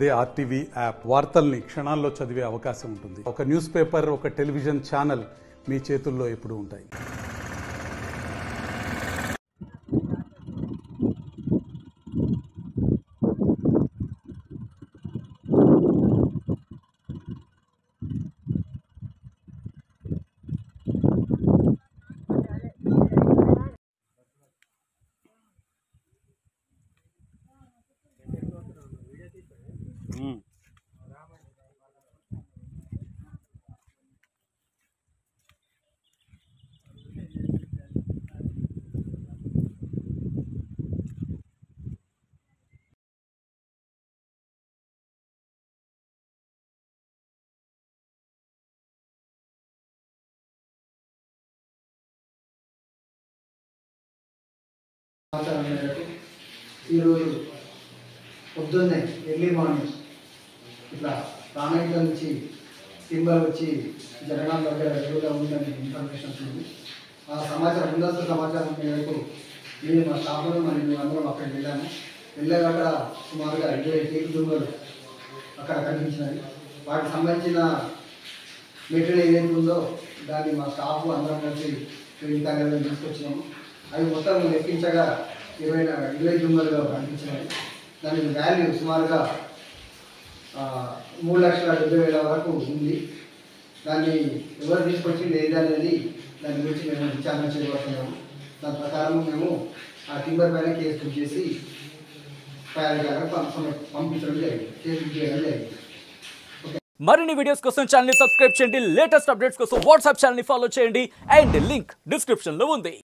అదే RTV app వార్తల్ని క్షణాల్లో చదివే అవకాశం ఉంటుంది. ఒక న్యూస్ పేపర్, ఒక టెలివిజన్ ఛానల్ మీ చేతుల్లో ఎప్పుడూ ఉంటాయి. ఈరోజు పొద్దున్నే ఎర్లీ మార్నింగ్ ఇట్లా రామయ్య నుంచి సింబల్ వచ్చి జగన్ దగ్గర ఎదురుగా ఉందని ఇన్ఫర్మేషన్ వచ్చింది. ఆ సమాచారం ముందస్తు సమాచారం మేరకు నేను మా స్టాఫ్లో మరియు అందరం అక్కడికి వెళ్ళాము. వెళ్ళాక సుమారుగా 20 కేజీ దుంగలు అక్కడ కనిపించినాయి. వాటికి సంబంధించిన మెటీరియల్ ఏదైతే ఉందో దాన్ని మా స్టాఫ్ అందరం కలిసి కార్యాలయం తీసుకొచ్చినాము. అవి మొత్తం లెక్కించగా 20 దుంగలుగా కనిపించినాయి. దాని వాల్యూ సుమారుగా 3,70,000 వరకు ఉంది. దాన్ని ఎవరు తీసుకొచ్చింది ఏదనేది దాని గురించి మేము విచారణ చేయబడుతున్నాము. దాని ప్రకారం మేము ఆ టింబర్ పైన కేసు బుక్ చేసి పంపించడం జరిగింది, కేసు బుక్ చేయడం జరిగింది. మరిన్ని వీడియోస్ కోసం ఛానల్ ని సబ్స్క్రైబ్ చేయండి. లేటెస్ట్ అప్డేట్స్ కోసం వాట్సాప్ ఛానల్ ని ఫాలో చేయండి. అండ్ లింక్ డిస్క్రిప్షన్ లో ఉంది.